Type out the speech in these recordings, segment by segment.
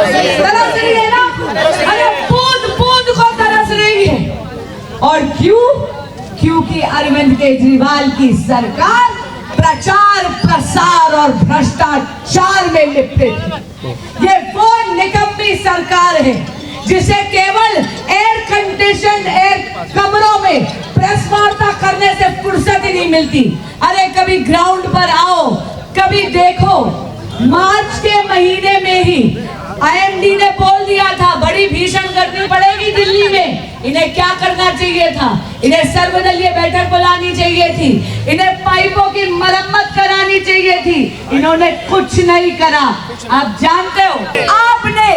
तरस रही है ना? अरे बूंद बूंद को तरस रही है। और क्यों? क्योंकि अरविंद केजरीवाल की सरकार प्रचार प्रसार और भ्रष्टाचार में लिप्त थी। ये वो निकम्मी सरकार है जिसे केवल एयर कंडीशन कमरों में प्रेस वार्ता करने से फुर्सत ही नहीं मिलती। अरे कभी ग्राउंड पर आओ, कभी देखो। मार्च के महीने में ही आईएमडी ने बोल दिया था बड़ी भीषण गर्मी पड़ेगी दिल्ली में। इन्हें क्या करना चाहिए था? इन्हें सर्वदलीय बैठक बुलानी चाहिए थी, इन्हें पाइपों की मरम्मत करानी चाहिए थी। इन्होंने कुछ नहीं करा। आप जानते हो आपने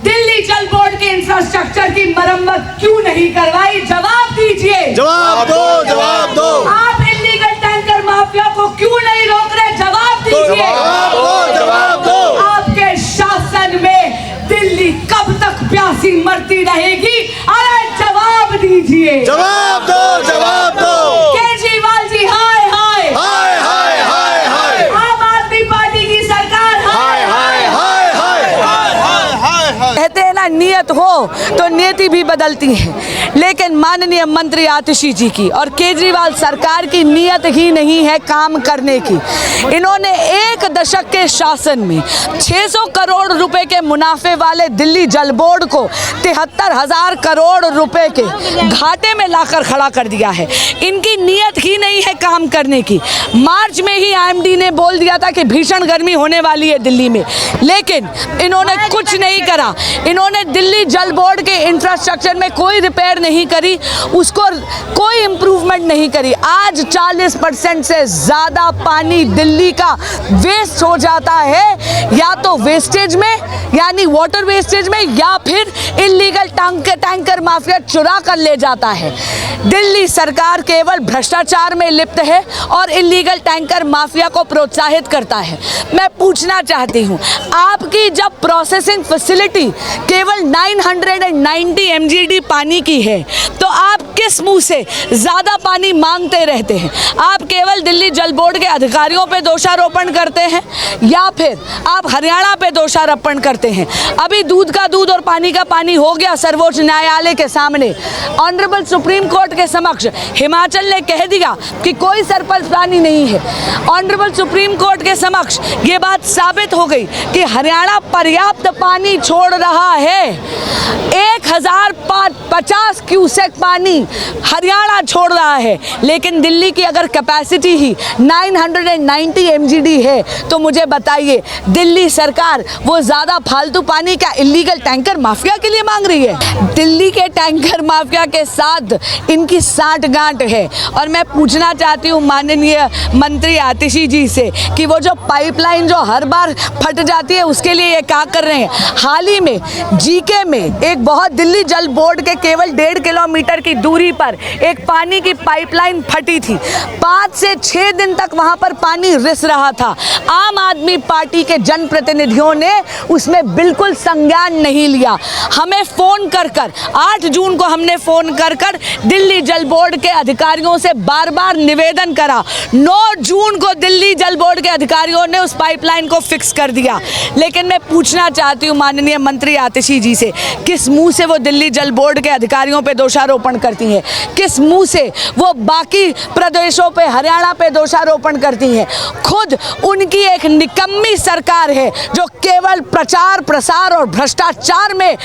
दिल्ली जल बोर्ड के इंफ्रास्ट्रक्चर की मरम्मत क्यों नहीं करवाई? जवाब दीजिए। जवाब दो, जवाब दो। आप इल्लीगल टैंकर माफिया को क्यों नहीं रोक रहे? जवाब दीजिए। जवाब दो, जवाब दो। आपके शासन में दिल्ली कब तक प्यासी मरती रहेगी? अरे जवाब दीजिए। जवाब दो, जवाब दो। केजरीवाल जी हाय हाय हाय हाय हाय हाय। आम आदमी पार्टी की सरकार हाय हाय हाय हाय हाय हाय हाय। कहते हैं ना नियत हो तो नियति भी बदलती है, लेकिन माननीय मंत्री आतिशी जी की और केजरीवाल सरकार की नियत ही नहीं है काम करने की। इन्होंने एक दशक के शासन में 600 करोड़ रुपए के मुनाफे वाले दिल्ली जल बोर्ड को 73,000 करोड़ रुपए के घाटे में लाकर खड़ा कर दिया है। इनकी नियत ही नहीं है काम करने की। मार्च में ही आईएमडी ने बोल दिया था कि भीषण गर्मी होने वाली है दिल्ली में, लेकिन इन्होंने कुछ नहीं करा। इन्होंने दिल्ली जल बोर्ड के इंफ्रास्ट्रक्चर में कोई रिपेयर नहीं करी, उसको कोई इम्प्रूवमेंट नहीं करी। आज 40% से ज़्यादा पानी दिल्ली का वेस्ट हो जाता है, या तो वेस्टेज में यानी वाटर वेस्टेज में, या फिर इल्लीगल टैंकर माफिया चुरा कर ले जाता है। दिल्ली सरकार केवल भ्रष्टाचार में लिप्त है और इल्लीगल टैंकर माफिया को प्रोत्साहित करता है। मैं पूछना चाहती हूँ, आपकी जब प्रोसेसिंग फैसिलिटी केवल 990 MGD पानी की है तो आप किस मुंह से ज़्यादा पानी मांगते रहते हैं? आप केवल दिल्ली जल बोर्ड के अधिकारियों पे दोषारोपण करते हैं या फिर आप हरियाणा पे दोषारोपण करते हैं? अभी दूध का दूध और पानी का पानी हो गया सर्वोच्च न्यायालय के सामने, ऑनरेबल सुप्रीम कोर्ट के समक्ष हिमाचल ने कह दिया कि कोई सरप्लस पानी नहीं है। ऑनरेबल सुप्रीम कोर्ट के समक्ष ये बात साबित हो गई कि हरियाणा पर्याप्त पानी छोड़ रहा है। 1050 क्यूसेक पानी हरियाणा छोड़ रहा है, लेकिन दिल्ली की अगर कैपेसिटी ही 990 MGD है तो मुझे बताइए दिल्ली सरकार वो ज़्यादा फालतू पानी का इल्लीगल टैंकर माफिया के लिए मांग रही है? दिल्ली के टैंकर माफिया के साथ इनकी साठगांठ है। और मैं पूछना चाहती हूँ माननीय मंत्री आतिशी जी से कि वो जो पाइपलाइन जो हर बार फट जाती है उसके लिए ये क्या कर रहे हैं? हाल ही में जीके में एक बहुत दिल्ली जल बोर्ड के केवल 1.5 किलोमीटर की दूरी पर एक पानी की पाइपलाइन फटी थी। 5 से 6 दिन तक वहां पर पानी रिस रहा था। आम आदमी पार्टी के जनप्रतिनिधियों ने उसमें बिल्कुल संज्ञान नहीं लिया। हमें फोन कर 8 जून को हमने फोन कर दिल्ली जल बोर्ड के अधिकारियों से बार बार निवेदन करा। 9 जून को दिल्ली जल बोर्ड के अधिकारियों ने उस पाइपलाइन को फिक्स कर दिया। लेकिन मैं पूछना चाहती हूँ माननीय मंत्री आतिशी जी से, किस मुंह से वो दिल्ली जल बोर्ड के अधिकारियों पे दोषारोपण करती हैं? किस मुंह से वो बाकी प्रदेशों पे, हरियाणा पे दोषारोपण करती हैं? खुद उनकी एक निकम्मी सरकार है जो केवल प्रचार प्रसार और भ्रष्टाचार में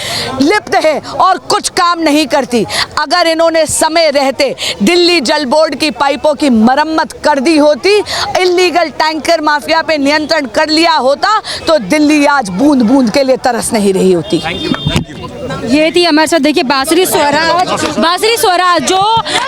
लिप्त है और कुछ काम नहीं करती। अगर इन्होंने समय रहते दिल्ली जल बोर्ड की पाइपों की मरम्मत कर दी होती, इल्लीगल टैंकर माफिया पे नियंत्रण कर लिया होता, तो दिल्ली आज बूंद बूंद के लिए तरस नहीं रही होती। ये थी हमारे साथ, देखिए बांसुरी स्वराज जो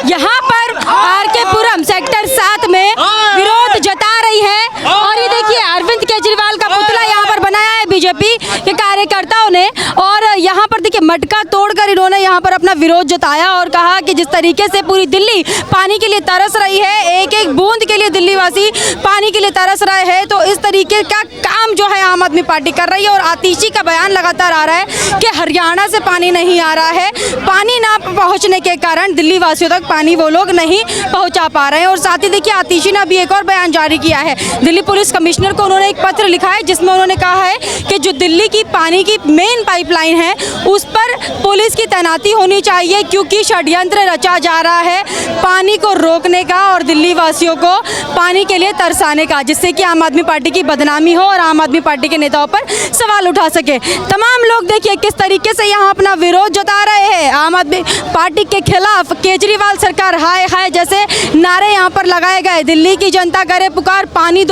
यहाँ पर आरकेपुरम सेक्टर 7 में विरोध जता रही है। और ये देखिए अरविंद केजरीवाल का पुतला यहाँ पर बनाया है बीजेपी के कार्यकर्ताओं ने, और यहाँ पर देखिए मटका तोड़कर इन्होंने यहाँ पर अपना विरोध जताया और कहा कि जिस तरीके से पूरी दिल्ली पानी के लिए तरस रही है, एक एक बूंद के लिए दिल्ली वासी पानी के लिए तरस रहे हैं, तो इस तरीके का काम जो है आम आदमी पार्टी कर रही है। और आतिशी का बयान लगातार आ रहा है कि हरियाणा से पानी नहीं आ रहा है, पानी ना पहुँचने के कारण दिल्ली वासियों तक पानी वो लोग नहीं पहुँचा पा रहे हैं। और साथ ही देखिए आतिशी ने अभी एक और बयान जारी किया है, दिल्ली पुलिस कमिश्नर को उन्होंने एक पत्र लिखा है जिसमें उन्होंने कहा है कि जो दिल्ली की पानी की मेन पाइपलाइन है उस पर पुलिस की तैनाती होनी चाहिए, क्योंकि षड्यंत्र रचा जा रहा है पानी को रोकने का और दिल्ली वासियों को पानी के लिए तरसाने का, जिससे कि आम आदमी पार्टी की बदनामी हो और आम आदमी पार्टी के नेताओं पर सवाल उठा सके। तमाम लोग देखिए किस तरीके से यहाँ अपना विरोध जता रहे हैं आम आदमी पार्टी के खिलाफ। केजरीवाल सरकार हाय हाय जैसे नारे यहाँ पर लगाए गए, दिल्ली की जनता करे पुकार पानी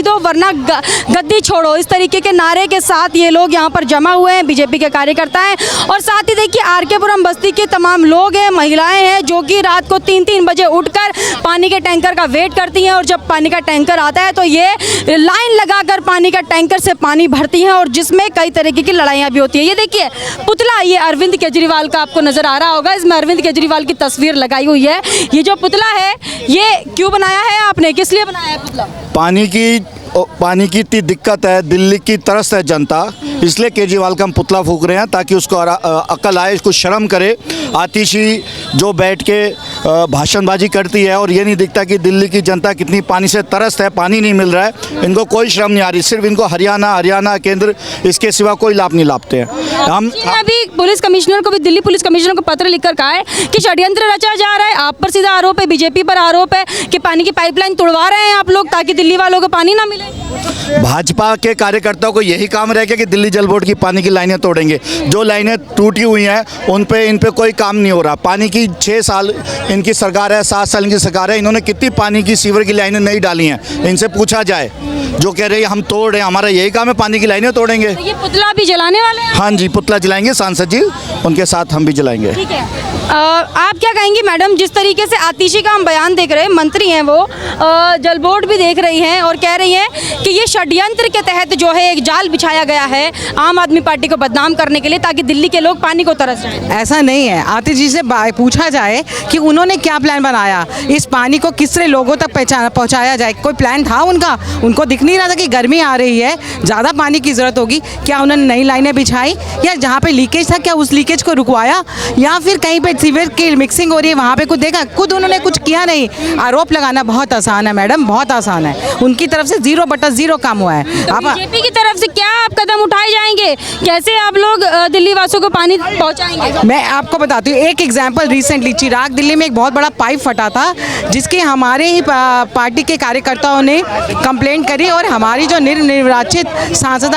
दो वरना गद्दी छोड़ो, इस तरीके के नारे के साथ ये लोग यहाँ पर जमा हुए हैं, बीजेपी के कार्यकर्ता हैं। और साथ ही देखिए आरके पुरम बस्ती के तमाम लोग हैं, महिलाएं हैं जो कि रात को 3-3 बजे उठकर पानी के टैंकर का वेट करती हैं और जब पानी का टैंकर आता है तो ये लाइन लगाकर पानी का टैंकर से पानी भरती हैं और जिसमें कई तरीके की लड़ाइयाँ भी होती है। ये देखिए पुतला ये अरविंद केजरीवाल का आपको नजर आ रहा होगा, इसमें अरविंद केजरीवाल की तस्वीर लगाई हुई है। ये जो पुतला है ये क्यों बनाया है आपने, किस लिए बनाया है पुतला? पानी की इतनी दिक्कत है, दिल्ली की तरस है जनता, इसलिए केजरीवाल का हम पुतला फूंक रहे हैं ताकि उसको अकल आए, इसको शर्म करे। आतिशी जो बैठ के भाषणबाजी करती है और ये नहीं दिखता कि दिल्ली की जनता कितनी पानी से तरस है, पानी नहीं मिल रहा है, इनको कोई शर्म नहीं आ रही, सिर्फ इनको हरियाणा केंद्र, इसके सिवा कोई लाभ नहीं लाभते हैं। हम अभी पुलिस कमिश्नर को भी, दिल्ली पुलिस कमिश्नर को पत्र लिखकर कहा है कि षड्यंत्र रचा जा रहा है, आप पर सीधा आरोप है, बीजेपी पर आरोप है कि पानी की पाइपलाइन तोड़वा रहे हैं आप लोग ताकि दिल्ली वालों को पानी ना मिले। भाजपा के कार्यकर्ताओं को यही काम रह गया कि दिल्ली जल बोर्ड की पानी की लाइनें तोड़ेंगे, जो लाइनें टूटी हुई हैं उन पे कोई काम नहीं हो रहा। पानी की 6 साल इनकी सरकार है, 7 साल इनकी सरकार है, इन्होंने कितनी पानी की सीवर की लाइनें नहीं डाली हैं, इनसे पूछा जाए। जो कह रहे हैं हम तोड़ रहे हैं, हमारा यही काम है, पानी की लाइनें तोड़ेंगे। तो ये पुतला भी जलाने वाले हैं? हाँ जी, पुतला जलाएंगे सांसद जी, उनके साथ हम भी जलाएंगे। ठीक है, आप क्या कहेंगी मैडम, जिस तरीके से आतिशी का हम बयान देख रहे हैं, मंत्री हैं वो, जल बोर्ड भी देख रही हैं और कह रही हैं कि ये षड्यंत्र के तहत जो है एक जाल बिछाया गया है आम आदमी पार्टी को बदनाम करने के लिए ताकि दिल्ली के लोग पानी को तरस जाएं। ऐसा नहीं है, आतिशी से पूछा जाए कि उन्होंने क्या प्लान बनाया, इस पानी को किस तरह लोगों तक पहुंचाया जाए, कोई प्लान था उनका? उनको दिख नहीं रहा था कि गर्मी आ रही है, ज़्यादा पानी की ज़रूरत होगी, क्या उन्होंने नई लाइनें बिछाई या जहाँ पे लीकेज था क्या उस लीकेज को रुकवाया, या फिर कहीं पे सीवर की मिक्सिंग हो रही है वहाँ पे कुछ देखा? खुद उन्होंने कुछ किया नहीं। आरोप लगाना बहुत आसान है मैडम, बहुत आसान है, उनकी तरफ से 0/0 काम हुआ है। तो बीजेपी की तरफ से क्या आप कदम उठाए जाएंगे, कैसे आप लोग दिल्ली वासियों को पानी पहुंचाएंगे? मैं आपको बताती हूँ एक एग्जांपल, रिसेंटली चिराग दिल्ली में एक बहुत बड़ा पाइप फटा था जिसके हमारे ही पार्टी के कार्यकर्ताओं ने कंप्लेंट करी और हमारी जो निर्वाचित सांसद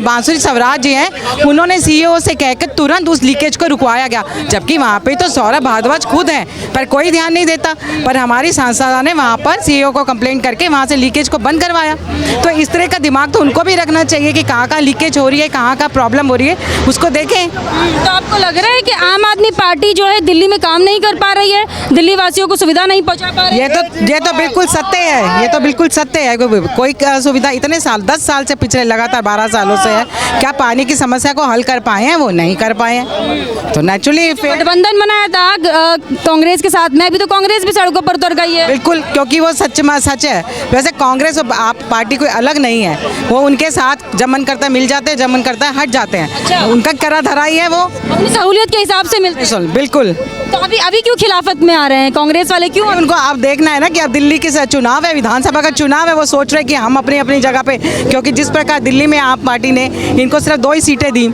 बांसुरी स्वराज जी हैं उन्होंने सीईओ से कहकर तुरंत उस लीकेज को रुकवाया गया, जबकि वहाँ पे तो सौरभ भारद्वाज खुद हैं पर कोई ध्यान नहीं देता। पर हमारी सांसद ने वहाँ पर सीईओ को कंप्लेंट करके वहाँ से लीकेज को बंद करवाया। तो इस तरह का दिमाग तो उनको भी रखना चाहिए कि कहाँ लीकेज हो रही है, कहाँ का प्रॉब्लम हो रही है, उसको देखें। तो आपको लग रहा है कि आम आदमी पार्टी जो है दिल्ली में काम नहीं कर पा रही है, दिल्ली वासियों को सुविधा नहीं पहुंचा पा रही है? ये तो बिल्कुल सत्य है, ये तो बिल्कुल सत्य है। कोई सुविधा इतने साल 10 साल से पिछले लगातार 12 सालों से है, क्या पानी की समस्या को हल कर पाए हैं? वो नहीं कर पाए हैं। तो नेचुरली गठबंधन बनाया था कांग्रेस के साथ में, अभी तो कांग्रेस भी सड़कों पर उतर गई है। बिल्कुल, क्योंकि वो सच है। वैसे कांग्रेस और आप पार्टी कोई अलग नहीं है, वो उनके साथ जब मन करता है मिल जाते हैं, जब मन करता है हट जाते हैं। अच्छा। उनका करा धरा ही है, वो अपनी सहूलियत के हिसाब से मिलते हैं। बिल्कुल। तो अभी क्यों खिलाफत में आ रहे हैं कांग्रेस वाले, क्यों? उनको आप देखना है ना कि अब दिल्ली के चुनाव है, विधानसभा का चुनाव है, वो सोच रहे कि हम अपनी जगह पे, क्योंकि जिस प्रकार दिल्ली में आप पार्टी ने इनको सिर्फ 2 ही सीटें दी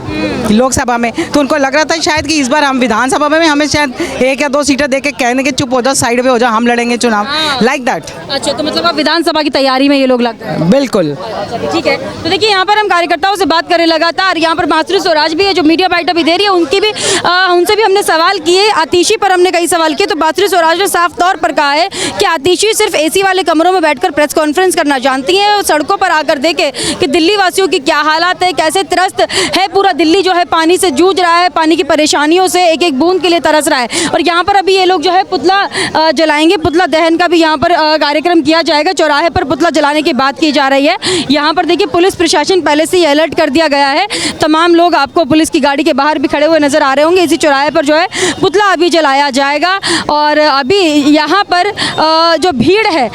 लोकसभा में, तो उनको लग रहा था शायद कि इस बार हम विधानसभा में हमें शायद 1 या 2 सीटें देके कहने के चुप हो जाओ, साइड पे हो जाओ, हम लड़ेंगे चुनाव, लाइक दैट। अच्छा, तो मतलब अब विधानसभा की तैयारी में ये लोग लग गए। बिल्कुल। ठीक है, तो देखिए यहाँ पर हम कार्यकर्ताओं से बात करें लगातार, यहाँ पर बांसुरी स्वराज भी है जो मीडिया बाइट अभी दे रही है, उनसे भी हमने सवाल किए। आतिशी आतिशी पर हमने कई सवाल किए तो बासुरी स्वराज ने साफ तौर पर कहा है कि आतिशी सिर्फ एसी वाले कमरों में बैठकर प्रेस कॉन्फ्रेंस करना जानती हैं और सड़कों पर आकर देखे कि दिल्ली वासियों की क्या हालात है, कैसे त्रस्त है पूरा दिल्ली जो है, पानी से जूझ रहा है, पानी की परेशानियों से एक एक बूंद के लिए तरस रहा है। और यहाँ पर अभी ये लोग जो है पुतला जलाएंगे, पुतला दहन का भी यहाँ पर कार्यक्रम किया जाएगा। चौराहे पर पुतला जलाने की बात की जा रही है। यहाँ पर देखिए पुलिस प्रशासन पहले से ही अलर्ट कर दिया गया है। तमाम लोग आपको पुलिस की गाड़ी के बाहर भी खड़े हुए नजर आ रहे होंगे। इसी चौराहे पर जो है पुतला अभी जलाया जाएगा और अभी यहाँ पर जो भीड़ है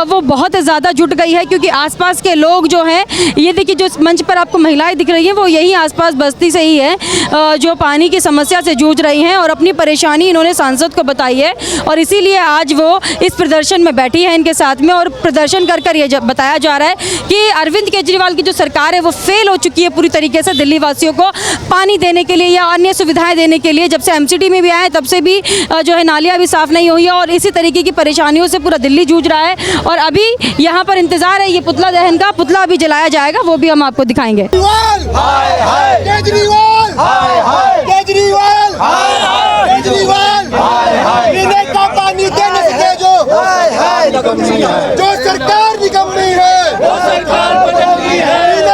वो बहुत ज़्यादा जुट गई है क्योंकि आसपास के लोग जो हैं, ये देखिए जो मंच पर आपको महिलाएं दिख रही हैं वो यही आसपास बस्ती से ही है जो पानी की समस्या से जूझ रही हैं और अपनी परेशानी इन्होंने सांसद को बताई है और इसीलिए आज वो इस प्रदर्शन में बैठी है इनके साथ में। और प्रदर्शन कर ये बताया जा रहा है कि अरविंद केजरीवाल की जो सरकार है वो फेल हो चुकी है पूरी तरीके से दिल्ली वासियों को पानी देने के लिए या अन्य सुविधाएं देने के लिए। जब से एमसीडी में भी आए तब से भी जो है नालियाँ भी साफ नहीं हुई है और इसी तरीके की परेशानियों से पूरा दिल्ली जूझ रहा है। और अभी यहाँ पर इंतजार है ये पुतला दहन का, पुतला अभी जलाया जाएगा, वो भी हम आपको दिखाएंगे। जो सरकार निकम्मी है,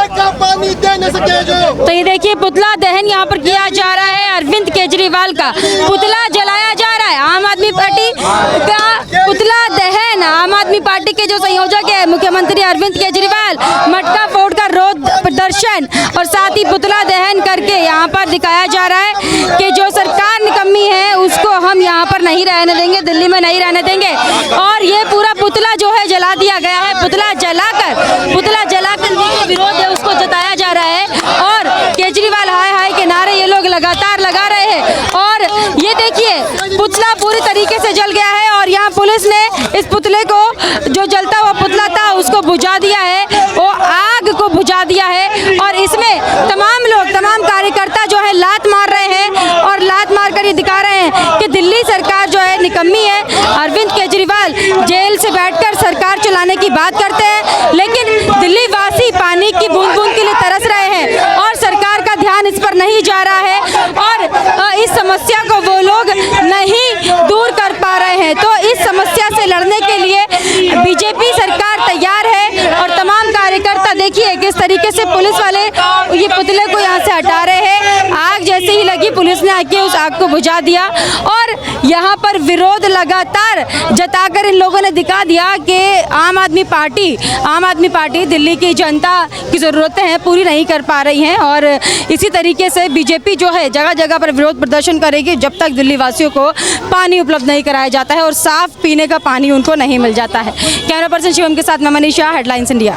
का पानी दे न सके जो। तो ये देखिए पुतला दहन यहाँ पर किया जा रहा है। अरविंद केजरीवाल का पुतला जलाया जा रहा है। आम आदमी पार्टी का पुतला दहन, आम आदमी पार्टी के जो संयोजक है मुख्यमंत्री अरविंद केजरीवाल, मटका फोड़ का रोड प्रदर्शन और साथ ही पुतला दहन करके यहाँ पर दिखाया जा रहा है कि जो सरकार निकम्मी है उसको हम यहाँ पर नहीं रहने देंगे, दिल्ली में नहीं रहने देंगे। और ये पूरा पुतला जो है जला दिया गया है। पुतला जलाकर जो विरोध है उसको जताया जा रहा है और केजरीवाल हाय हाय के नारे ये लोग लगातार लगा रहे हैं। और ये देखिए पुतला पूरी तरीके से जल गया है और यहाँ पुलिस ने इस पुतले को, जो जलता हुआ पुतला था उसको बुझा दिया है, वो आग को बुझा दिया है। और इसमें तमाम लोग, तमाम कार्यकर्ता जो है लात मार रहे हैं और लात मार कर ये दिखा रहे हैं कि दिल्ली सरकार जो है निकम्मी है। अरविंद केजरीवाल जेल से बैठकर सरकार चलाने की बात करते हैं लेकिन दिल्ली वासी पानी की बूंद बूंद के लिए तरस रहे हैं और सरकार का ध्यान इस पर नहीं जा रहा है और इस समस्या को वो लोग नहीं दूर कर पा रहे हैं। तो इस समस्या से लड़ने के लिए बीजेपी सरकार तैयार है और तमाम कार्यकर्ता देखिए किस तरीके से पुलिस वाले ये पुतले को यहाँ से हटा रहे हैं। आग जैसे ही लगी पुलिस ने आके उस आग को बुझा दिया और यहाँ पर विरोध लगातार जताकर इन लोगों ने दिखा दिया कि आम आदमी पार्टी दिल्ली की जनता की ज़रूरतें हैं पूरी नहीं कर पा रही हैं। और इसी तरीके से बीजेपी जो है जगह जगह पर विरोध प्रदर्शन करेगी जब तक दिल्ली वासियों को पानी उपलब्ध नहीं कराया जाता है और साफ पीने का पानी उनको नहीं मिल जाता है। कैमरा पर्सन शिवम के साथ मैं मनीषा, हेडलाइंस इंडिया।